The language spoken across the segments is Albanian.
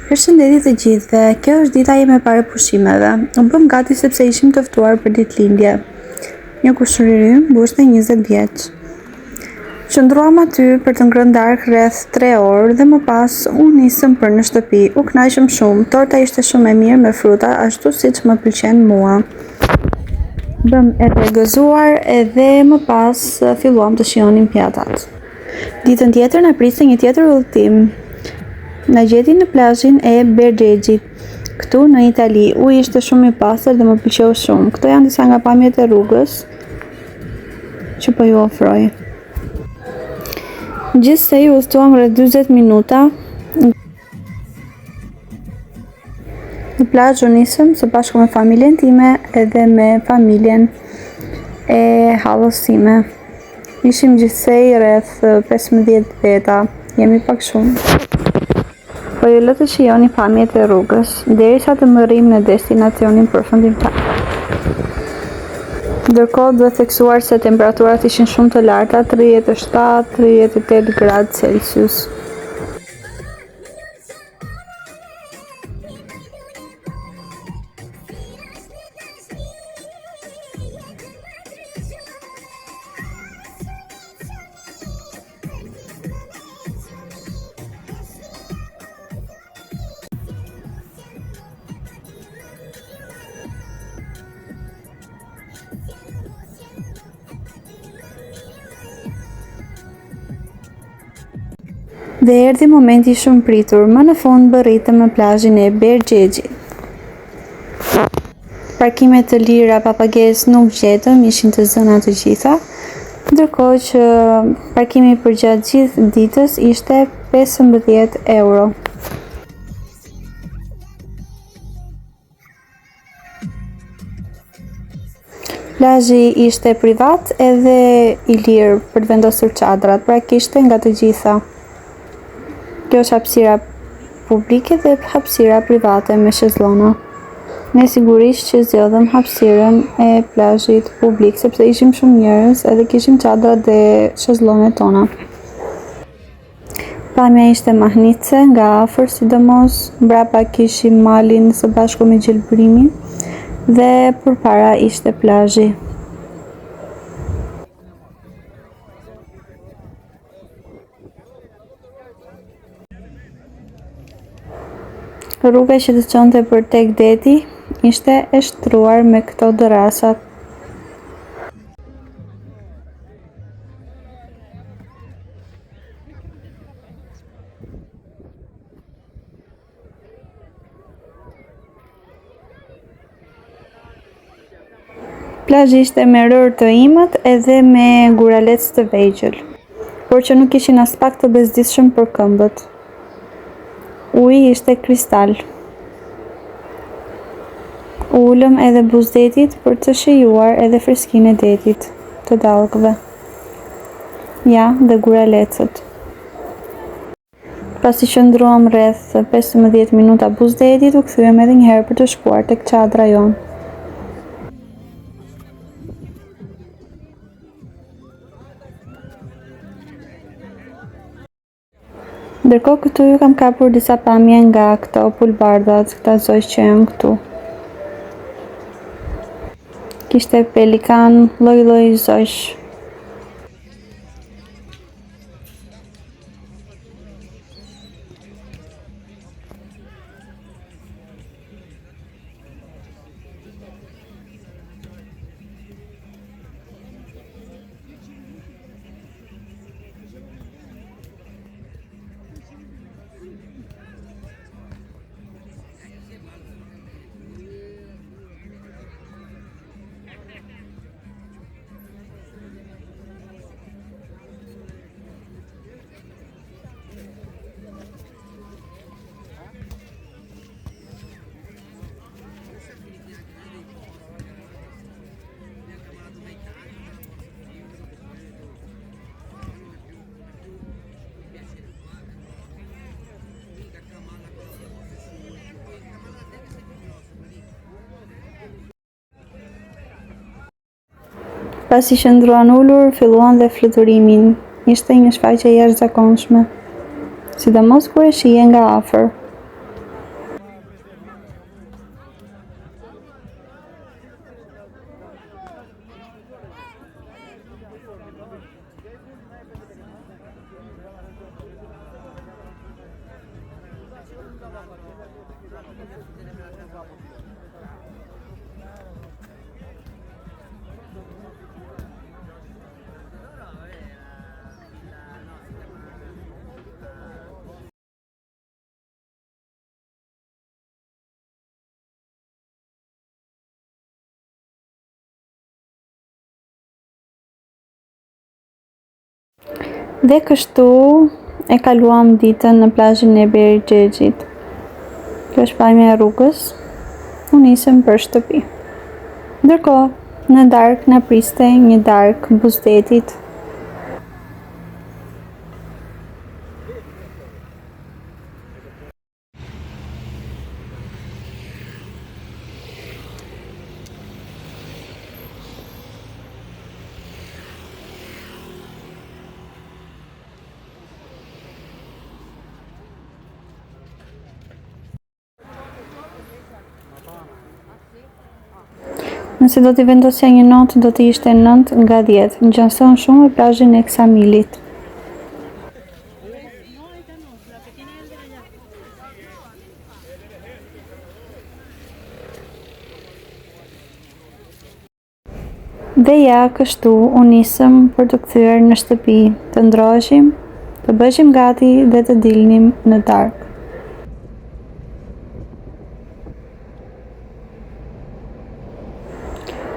Përshëndetje të gjithëve, kjo është dita ime e parë e pushimeve. U bëm gati sepse ishim të ftuar për ditëlindje. Një kushëririm mbushte 20 vjeç. Qëndruam aty për të ngrënë darkë rreth 3 orë dhe më pas unë nisëm për në shtëpi. U kënaqëm shumë, torta ishte shumë e mirë me fruta ashtu siç më pëlqen mua. Bëm edhe gëzuar edhe më pas filluam të shijonim pjatat. Ditën tjetër na priste një tjetër udhëtim. Na gjeti në plazhin e Bergjexhit, këtu në Itali. Uji ishte shumë i pastër dhe më pëlqeu shumë. Këto janë disa nga pamjet e rrugës që po ju ofroj. Gjithsej u udhëtuam rreth 40 minuta. Në plazh u nisëm së bashku me familjen time edhe me familjen e hallës time. Ishim gjithsej rreth 15 veta, jemi pak shumë. Po ju lë të shijoni pamjet e rrugës, derisa të arrijmë në destinacionin përfundimtar. Ndërkohë duhet theksuar se temperaturat ishin shumë të larta, 37-38 gradë Celsius. Dhe erdhi momenti shumë pritur, më në fund bërritëm në plazhin e Bergjexhit. Parkime të lira pa pagesë nuk gjetëm, ishin të zëna të gjitha, ndërkohë që parkimi për gjatë gjithë ditës ishte 15 euro. Plazhi ishte privat edhe i lirë për të vendosur çadrat, pra kishte nga të gjitha. Kjo është hapësira publike dhe hapësira private me shezllona. Ne sigurisht që zgjodhëm hapësirën e plazhit publik sepse ishim shumë njerëz edhe kishim çadrat dhe shezllonet tona. Pamja ishte mahnitse nga afër, sidomos mbrapa kishim malin së bashku me gjelbërimin dhe përpara ishte plazhi. Rruga që të çonte për tek deti ishte e shtruar me këto dërasat. Plazhi ishte me rër të imët edhe me guralec të vegjël, por që nuk ishin as pak të bezdisshëm për këmbët. Uji ishte kristal. Ulëm edhe buzdetit për të shijuar edhe freskinë e detit, të dallgëve. Ja, dhe guralecët. Pasi qëndruam rreth 15 minuta buzdetit, u kthyem edhe një herë për të shkuar tek çadra jonë. Ndërkohë këtu ju kam kapur disa pamje nga këto pulbardat, këta zogj që janë këtu. Kishte pelikan, lloj-lloj zogj. Pasi qëndruan ulur, filluan dhe fluturimin. Ishte një shfaqje jashtëzakonshme, sidomos kur e shije nga afër. Dhe kështu e kaluam ditën në plazhin e Berixhexhit. Kjo është pamja e rrugës. U nisëm për shtëpi. Ndërkohë, në darkë na priste një darkë buzdetit. Nëse do t'i vendosja një notë, do t'i ishte 9 nga 10. Ngjason shumë plazhin e Ksamilit. Dhe ja, kështu u nisëm për të kthyer në shtëpi, të ndroheshim, të bëheshim gati dhe të dilnim në darkë.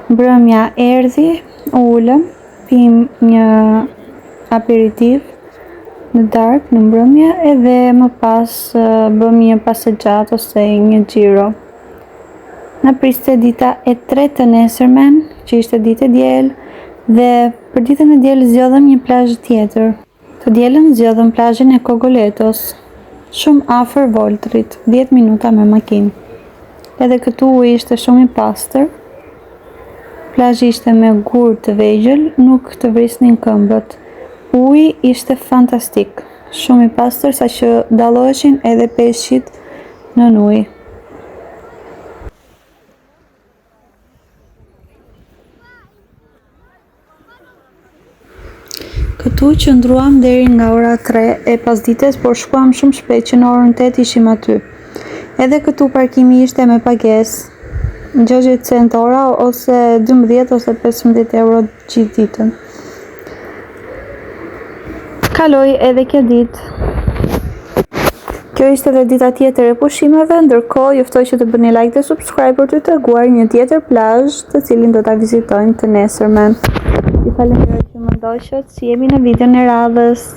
Mbrëmja erdhi, ulëm, pim një aperitiv në darkë në mbrëmje edhe më pas bëm një paseggiat ose një xhiro. Na priste dita e tretë të nesërmen, që ishte ditë e diel, dhe për ditën e diel zgjodhëm një plazh tjetër. Të dielën zgjodhëm plazhin e Kogoletos, shumë afër Voltrit, 10 minuta me makinë. Edhe këtu uji ishte shumë i pastër. Plazhi ishte me gur të vegjël, nuk të vrisnin këmbët. Uji ishte fantastik, shumë i pastër saqë dalloheshin edhe peshqit nën ujë. Këtu qëndruam deri nga ora 3 e pasdites, por shkuam shumë shpejt që në orën 8 ishim aty. Edhe këtu parkimi ishte me pagesë, 60 cent ora ose 12 ose 15 euro gjithë ditën. Kaloi edhe kjo ditë. Kjo ishte edhe dita tjetër e pushimeve, ndërkohë ju ftoj që të bëni like dhe subscribe për të treguar një tjetër plazh të cilin do ta vizitojmë të nesërmen. Ju falenderoj që më ndoqët, si jemi në videon e radhës.